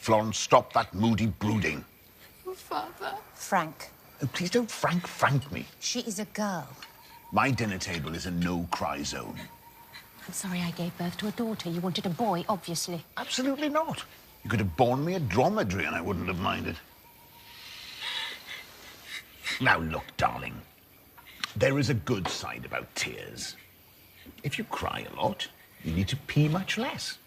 Florence, stop that moody brooding. Oh, Father. Frank. Oh, please don't Frank me. She is a girl. My dinner table is a no-cry zone. I'm sorry I gave birth to a daughter. You wanted a boy, obviously. Absolutely not. You could have born me a dromedary and I wouldn't have minded. Now, look, darling. There is a good side about tears. If you cry a lot, you need to pee much less.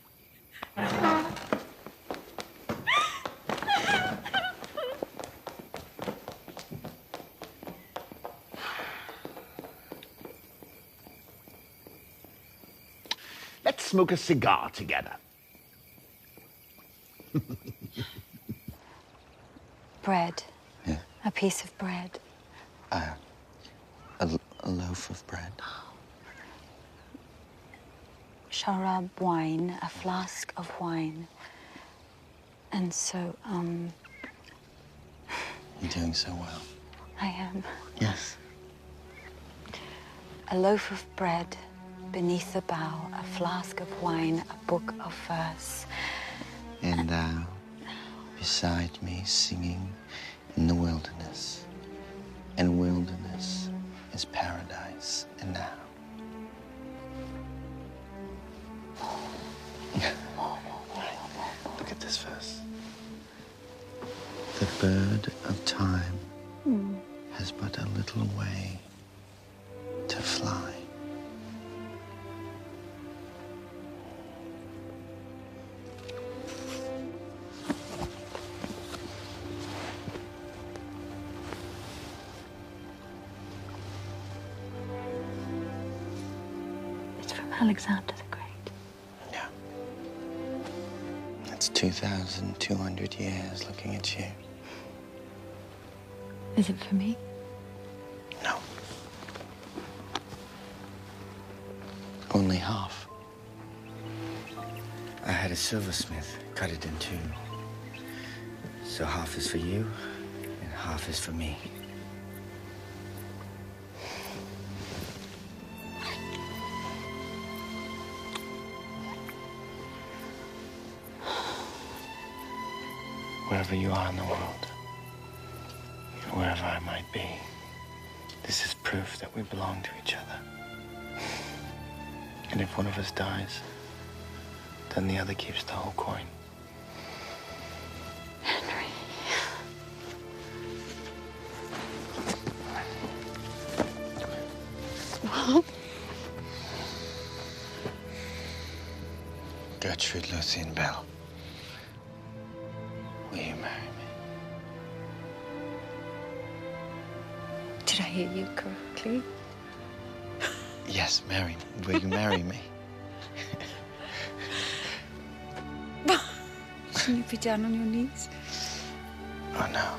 Let's smoke a cigar together. Bread. Yeah. A piece of bread. A loaf of bread. Sharab wine, a flask of wine. And so, You're doing so well. I am. Yes. A loaf of bread beneath a bough, a flask of wine, a book of verse. And thou, beside me, singing in the wilderness. And wilderness is paradise, and now. Look at this verse. The bird of time has but a little way to fly. It's from Alexander the Great. Yeah. That's 2,200 years looking at you. Is it for me? No. Only half. I had a silversmith cut it in two. So half is for you, and half is for me. Wherever you are in the world, wherever I might be, this is proof that we belong to each other. And if one of us dies, then the other keeps the whole coin. Henry. Gertrude Lucien Bell, will you marry me? Did I hear you correctly? Yes, marry me. Will you marry me? Shouldn't you be down on your knees? Oh, no.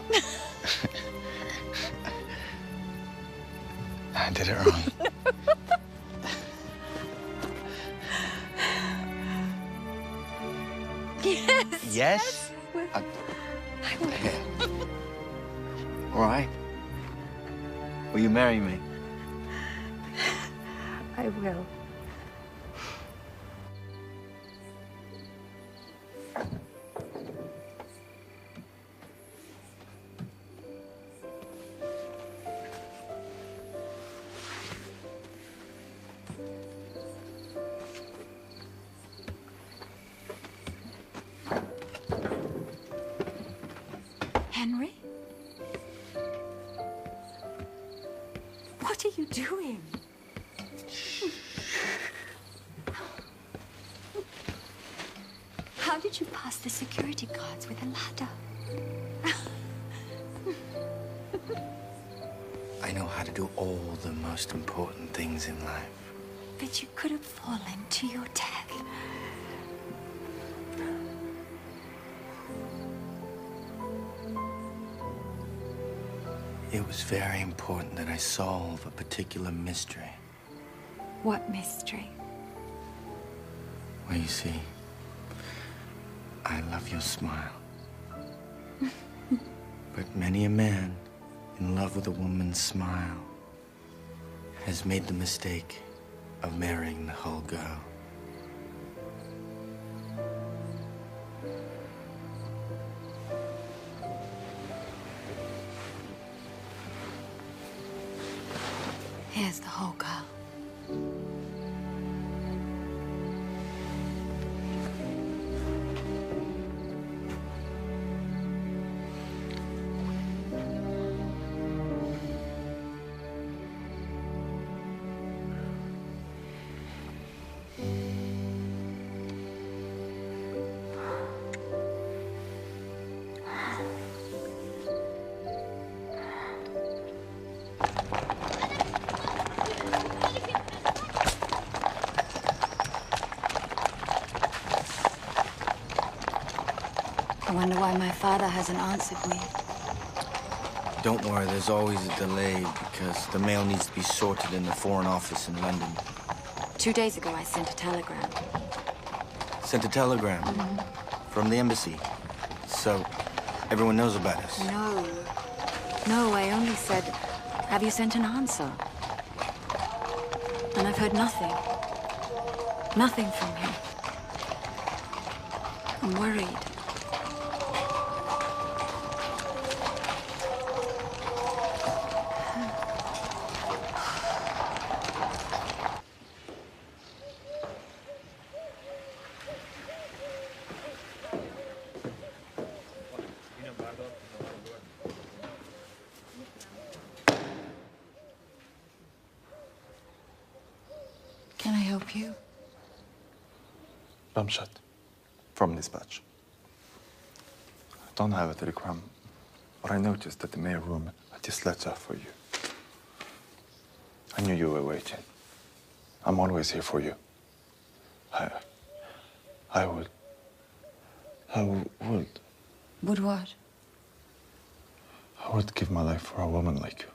I did it wrong. Yes. Yes? I will. All right. Will you marry me? I will. Henry? What are you doing? How did you pass the security guards with a ladder? I know how to do all the most important things in life. But you could have fallen to your death. It was very important that I solve a particular mystery. What mystery? Well, you see, I love your smile. But many a man in love with a woman's smile has made the mistake of marrying the whole girl. I wonder why my father hasn't answered me. Don't worry, there's always a delay because the mail needs to be sorted in the Foreign Office in London. 2 days ago, I sent a telegram. Sent a telegram? From the embassy? So, everyone knows about us? No. No, I only said, have you sent an answer? And I've heard nothing. Nothing from him. I'm worried. Can I help you? Ramshat, from dispatch. I don't have a telegram, but I noticed that the mail room had this letter for you. I knew you were waiting. I'm always here for you. I would. Would what? I would give my life for a woman like you.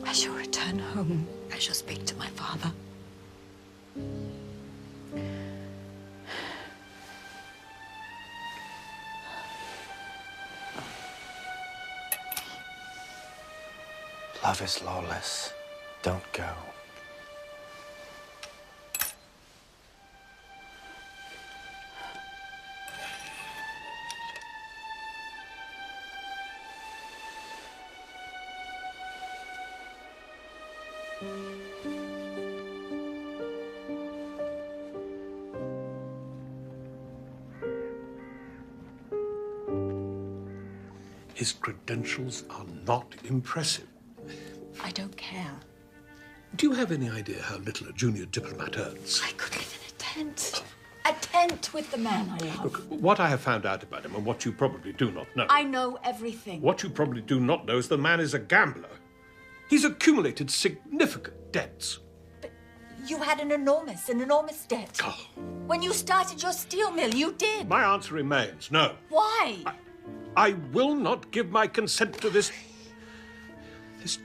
I shall return home. I shall speak to my father. Love is lawless. Don't go. His credentials are not impressive. I don't care. Do you have any idea how little a junior diplomat earns? I could live in a tent. A tent with the man I love. Look, what I have found out about him and what you probably do not know. I know everything. What you probably do not know is the man is a gambler. He's accumulated significant debts. But you had an enormous debt. Oh. When you started your steel mill, you did. My answer remains no. Why? I will not give my consent to this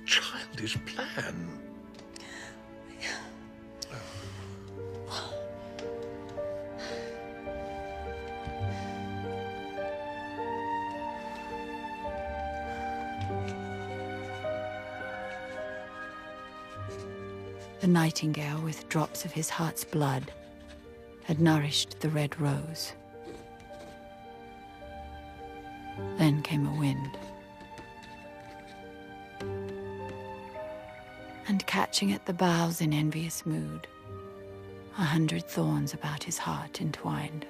childish plan. The nightingale, with drops of his heart's blood, had nourished the red rose. Then came a wind. And catching at the boughs in envious mood, 100 thorns about his heart entwined.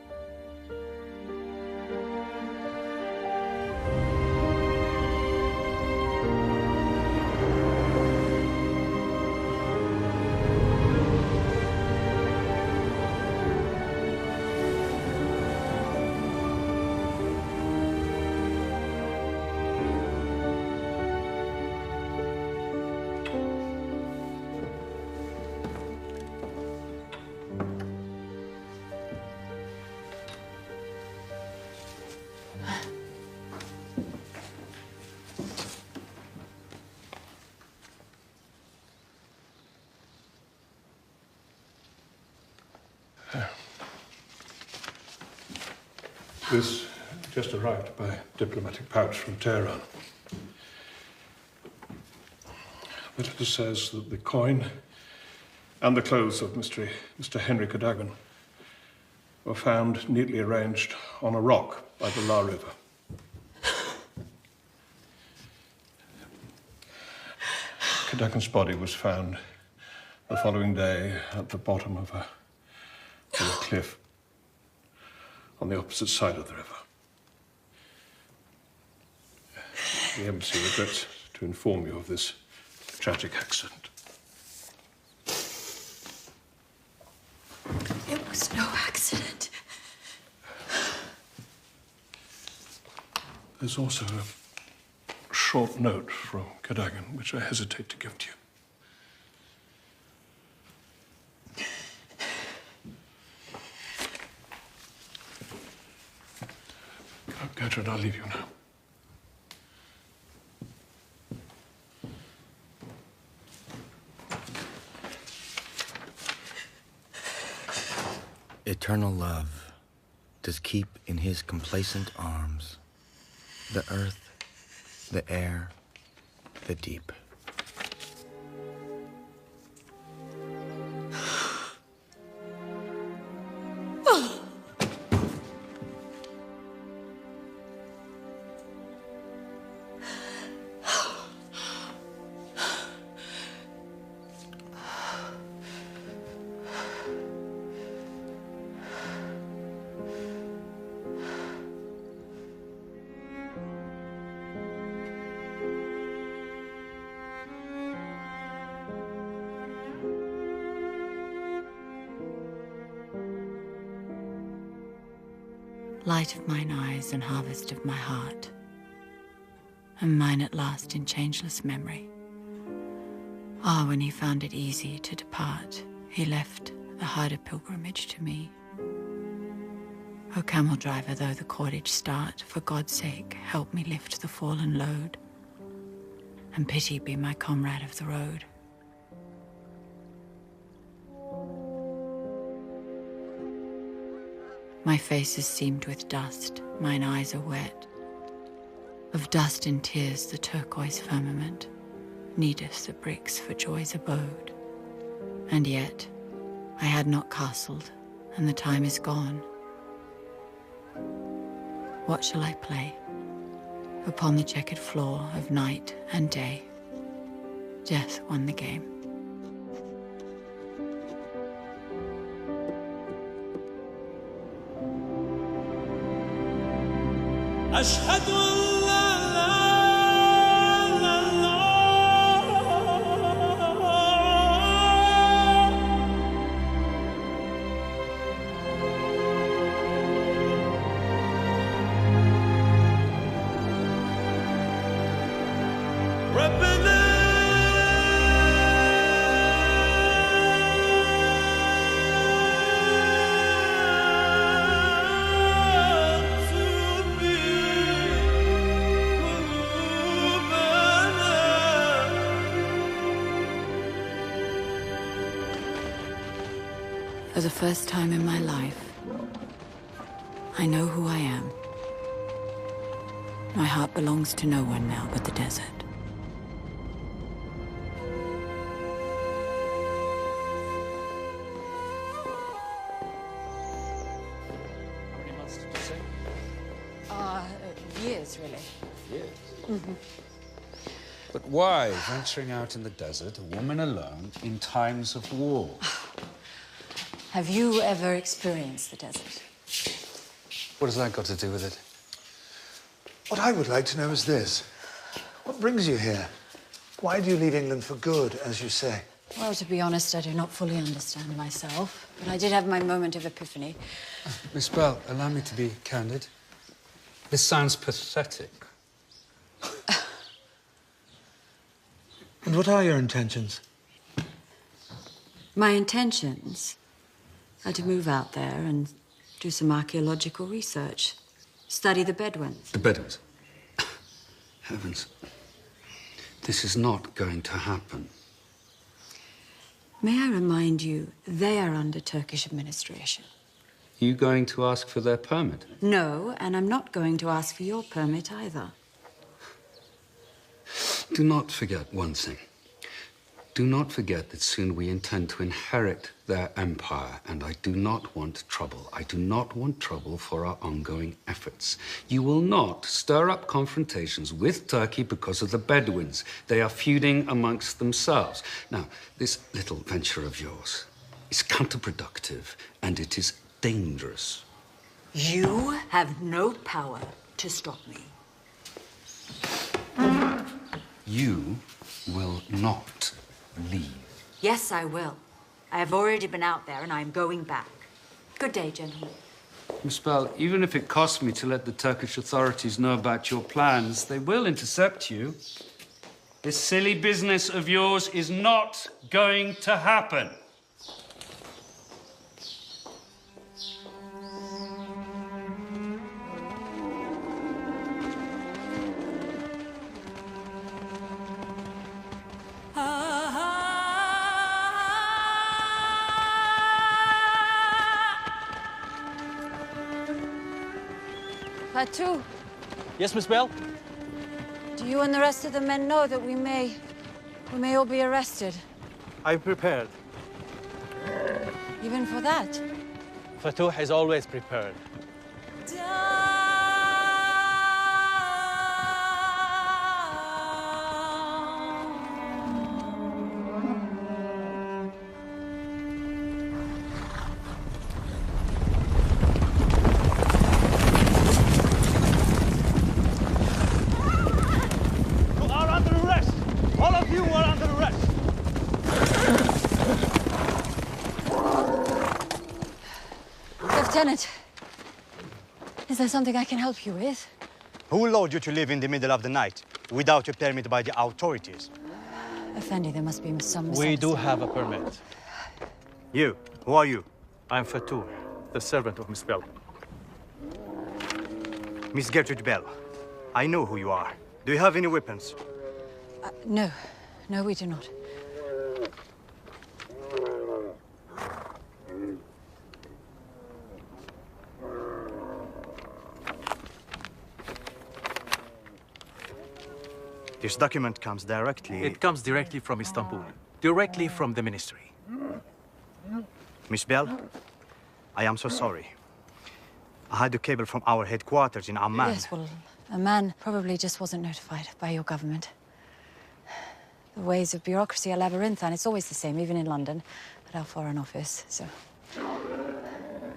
This just arrived by diplomatic pouch from Tehran. The letter says that the coin and the clothes of Mr. Henry Cadogan were found neatly arranged on a rock by the La River. Cadogan's body was found the following day at the bottom of a cliff on the opposite side of the river. The embassy regrets to inform you of this tragic accident. It was no accident. There's also a short note from Cadogan, which I hesitate to give to you. Gertrude, I'll leave you now. Eternal love does keep in his complacent arms the earth, the air, the deep. Light of mine eyes and harvest of my heart, and mine at last in changeless memory. Ah, when he found it easy to depart, he left the harder pilgrimage to me. O camel driver, though the cordage start, for God's sake, help me lift the fallen load, and pity be my comrade of the road. My face is seamed with dust, mine eyes are wet. Of dust and tears the turquoise firmament needeth the bricks for joy's abode. And yet I had not castled, and the time is gone. What shall I play? Upon the checkered floor of night and day, death won the game. أشهد أن لا ربنا For the first time in my life, I know who I am. My heart belongs to no one now but the desert. How many months did you say? Years, really. Years? But why venturing out in the desert, a woman alone, in times of war? Have you ever experienced the desert? What has that got to do with it? What I would like to know is this. What brings you here? Why do you leave England for good, as you say? Well, to be honest, I do not fully understand myself, but I did have my moment of epiphany. Miss Bell, allow me to be candid. This sounds pathetic. And what are your intentions? My intentions are to move out there and do some archaeological research. Study the Bedouins. The Bedouins? Heavens. This is not going to happen. May I remind you, they are under Turkish administration. You going to ask for their permit? No, and I'm not going to ask for your permit either. Do not forget one thing. Do not forget that soon we intend to inherit their empire, and I do not want trouble. I do not want trouble for our ongoing efforts. You will not stir up confrontations with Turkey because of the Bedouins. They are feuding amongst themselves. Now, this little venture of yours is counterproductive, and it is dangerous. You have no power to stop me. You will not leave. Yes, I will. I have already been out there, and I'm going back. Good day, gentlemen. Miss Bell, even if it costs me to let the Turkish authorities know about your plans, they will intercept you. This silly business of yours is not going to happen. Fatu, Yes, Miss Bell? do you and the rest of the men know that we may all be arrested? I'm prepared. Even for that? Fatouh is always prepared. You are under arrest! All of you are under arrest! Lieutenant, is there something I can help you with? Who allowed you to leave in the middle of the night without a permit by the authorities? Effendi, there must be some We do have a permit. You, who are you? I'm Fatouh, the servant of Miss Bell. Miss Gertrude Bell. I know who you are. Do you have any weapons? No. No, we do not. This document comes directly... It comes directly from Istanbul, directly from the ministry. Miss Bell, I am so sorry. I had a cable from our headquarters in Amman. Yes, well, a man probably just wasn't notified by your government. The ways of bureaucracy are labyrinthine. It's always the same, even in London, at our foreign office, so...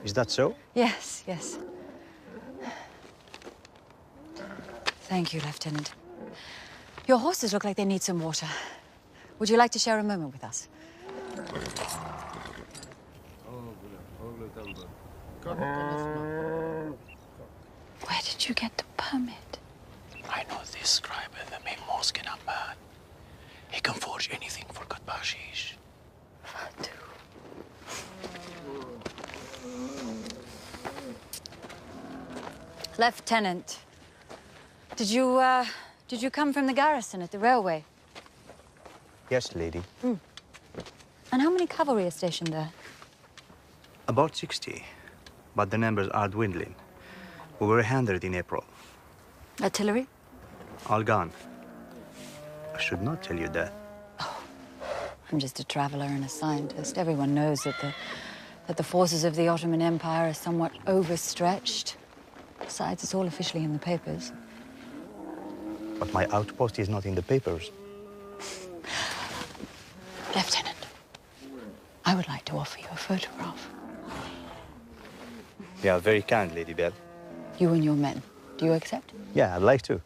Is that so? Yes, yes. Thank you, Lieutenant. Your horses look like they need some water. Would you like to share a moment with us? Where did you get the permit? I know this scribe at the main mosque in Amman. He can forge anything for good bakshish. Lieutenant, did you come from the garrison at the railway? Yes, lady. And how many cavalry are stationed there? About 60, but the numbers are dwindling. We were 100 in April. Artillery? All gone. I should not tell you that. I'm just a traveler and a scientist. Everyone knows that the forces of the Ottoman Empire are somewhat overstretched. Besides, it's all officially in the papers. But my outpost is not in the papers. Lieutenant, I would like to offer you a photograph. You are very kind, Lady Bell. You and your men. Do you accept? Yeah, I'd like to.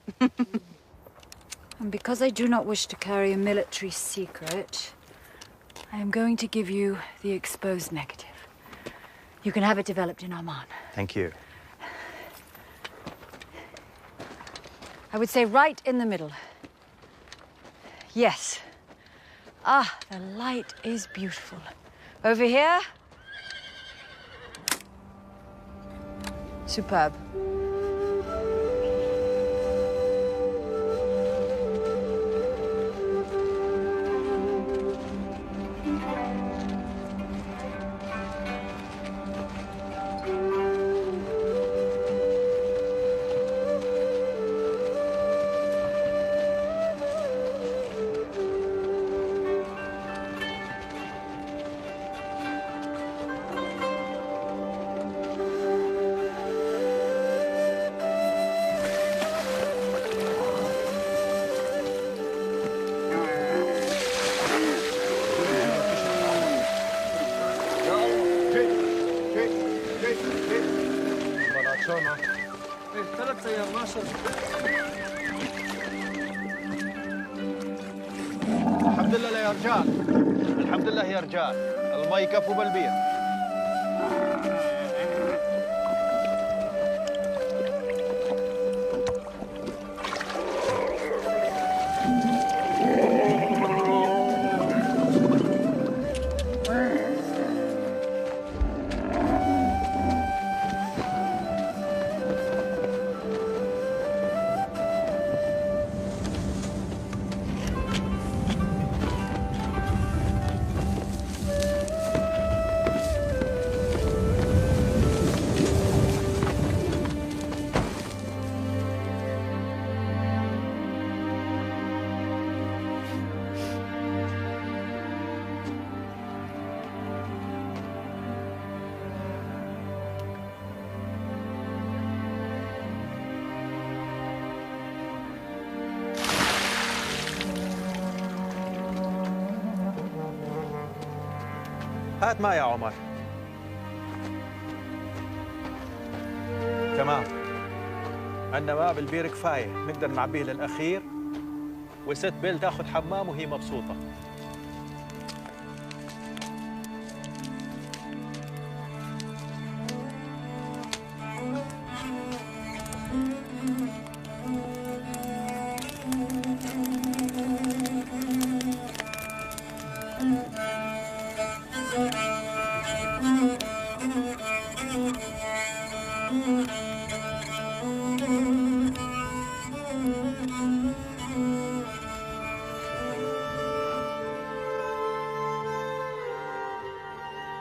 And because I do not wish to carry a military secret, I am going to give you the exposed negative. You can have it developed in Oman. Thank you. I would say right in the middle. Yes. Ah, the light is beautiful. Over here. Superb. الحمد لله يا رجال، الحمد لله يا رجال، المي يكفوا بالبير. هات ماء يا عمر. تمام. عندنا ماء بالبير كفايه، نقدر نعبيه للاخير، وست بيل تاخذ حمام وهي مبسوطه.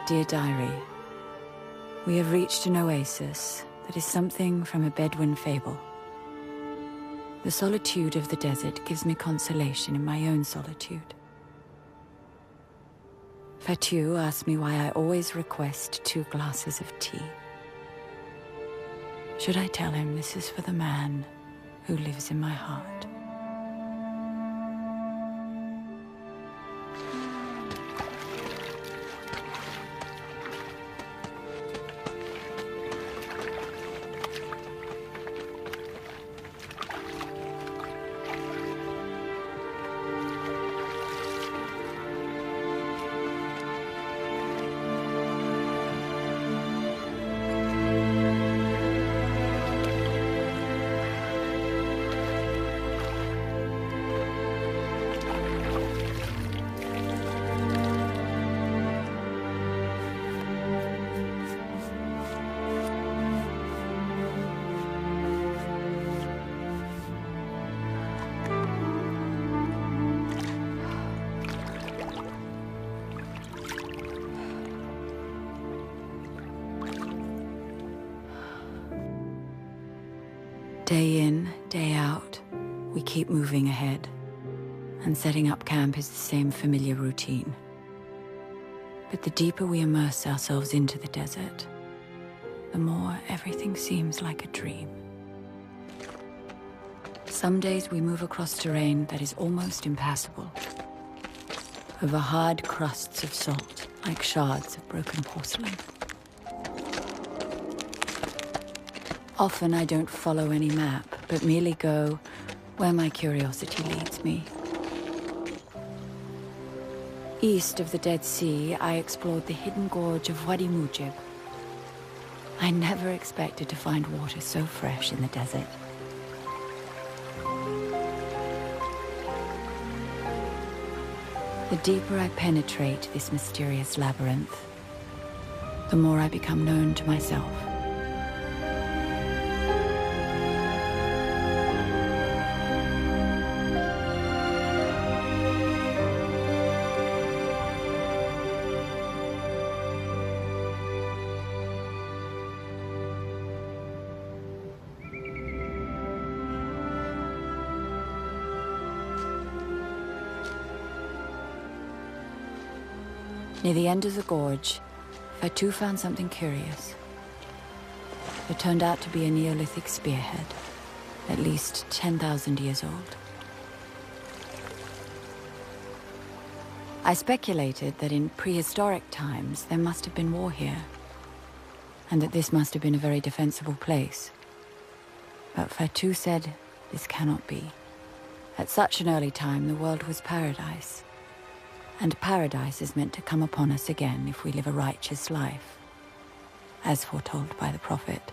Dear Diary, we have reached an oasis that is something from a Bedouin fable. The solitude of the desert gives me consolation in my own solitude. Fatou asked me why I always request 2 glasses of tea. Should I tell him this is for the man who lives in my heart? Day in, day out, we keep moving ahead, and setting up camp is the same familiar routine. But the deeper we immerse ourselves into the desert, the more everything seems like a dream. Some days we move across terrain that is almost impassable. Over hard crusts of salt, like shards of broken porcelain. Often I don't follow any map, but merely go where my curiosity leads me. East of the Dead Sea, I explored the hidden gorge of Wadi Mujib. I never expected to find water so fresh in the desert. The deeper I penetrate this mysterious labyrinth, the more I become known to myself. Near the end of the gorge, Fatu found something curious. It turned out to be a Neolithic spearhead, at least 10,000 years old. I speculated that in prehistoric times there must have been war here, and that this must have been a very defensible place. But Fatu said this cannot be. At such an early time, the world was paradise. And paradise is meant to come upon us again if we live a righteous life, as foretold by the prophet.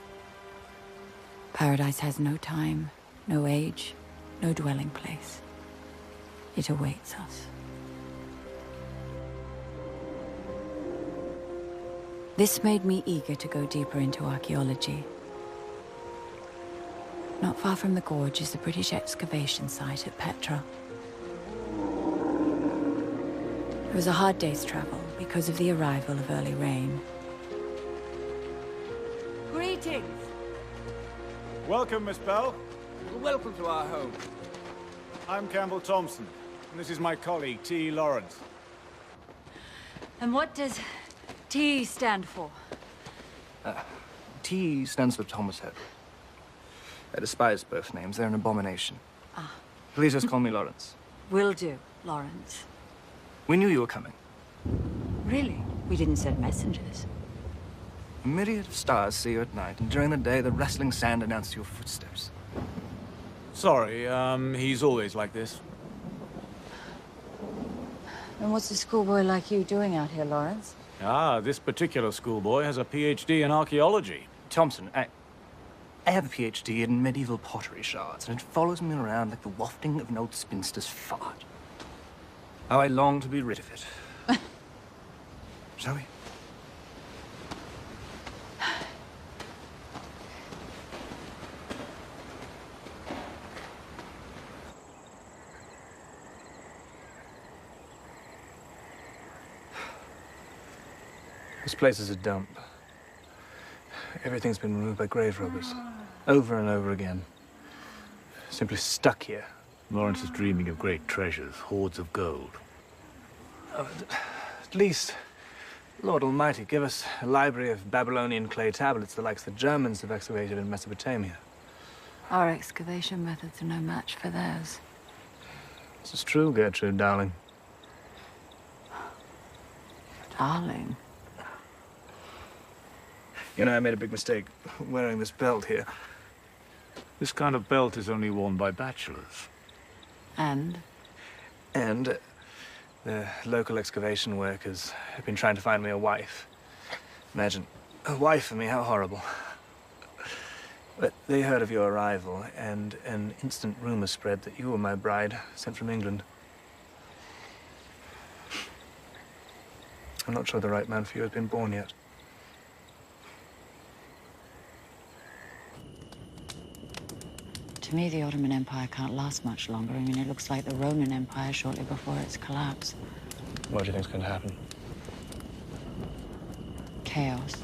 Paradise has no time, no age, no dwelling place. It awaits us. This made me eager to go deeper into archaeology. Not far from the gorge is the British excavation site at Petra. It was a hard day's travel because of the arrival of early rain. Greetings! Welcome, Miss Bell. Welcome to our home. I'm Campbell Thompson, and this is my colleague, T. Lawrence. And what does T stand for? T stands for Thomas Henry. I despise both names. They're an abomination. Ah. Please just call me Lawrence. Will do, Lawrence. We knew you were coming. Really? We didn't send messengers. A myriad of stars see you at night, and during the day, the wrestling sand announces your footsteps. Sorry, he's always like this. And what's a schoolboy like you doing out here, Lawrence? Ah, this particular schoolboy has a PhD in archaeology. Thompson, I have a PhD in medieval pottery shards, and it follows me around like the wafting of an old spinster's fart. How I long to be rid of it. Shall we? This place is a dump. Everything's been removed by grave robbers. Over and over again. Simply stuck here. Lawrence is dreaming of great treasures, hoards of gold. At least, Lord Almighty, give us a library of Babylonian clay tablets the likes the Germans have excavated in Mesopotamia. Our excavation methods are no match for theirs. This is true, Gertrude, darling. Darling? You know, I made a big mistake wearing this belt here. This kind of belt is only worn by bachelors. And the local excavation workers have been trying to find me a wife. Imagine, a wife for me, how horrible. But they heard of your arrival, and an instant rumor spread that you were my bride, sent from England. I'm not sure the right man for you has been born yet. To me, the Ottoman Empire can't last much longer. I mean, it looks like the Roman Empire shortly before its collapse. What do you think's going to happen? Chaos.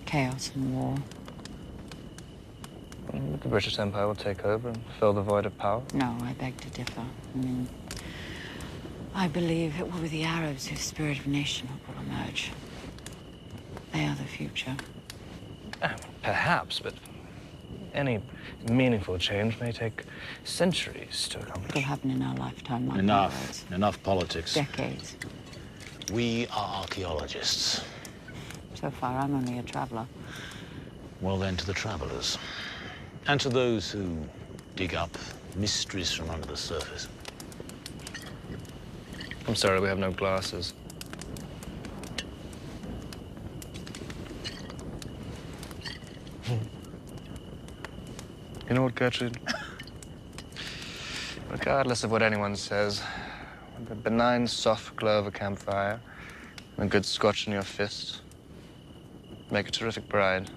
Chaos and war. The British Empire will take over and fill the void of power? No, I beg to differ. I mean, I believe it will be the Arabs whose spirit of nationhood will emerge. They are the future. Perhaps, but Any meaningful change may take centuries to accomplish. It'll happen in our lifetime, Mark. Enough politics. Decades. We are archaeologists. So far, I'm only a traveller. Well, then, to the travelers. And to those who dig up mysteries from under the surface. I'm sorry, we have no glasses. You know what, Gertrude? Regardless of what anyone says, with a benign, soft glow of a campfire and a good scotch in your fist, make a terrific bride.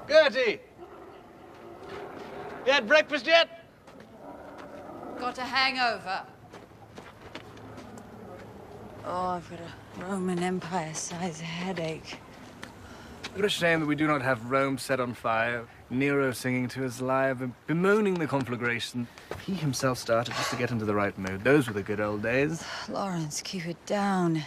Gertie! You had breakfast yet? Got a hangover. Oh, I've got a Roman Empire-sized headache. What a shame that we do not have Rome set on fire, Nero singing to us live, and bemoaning the conflagration he himself started just to get into the right mood. Those were the good old days. Lawrence, keep it down.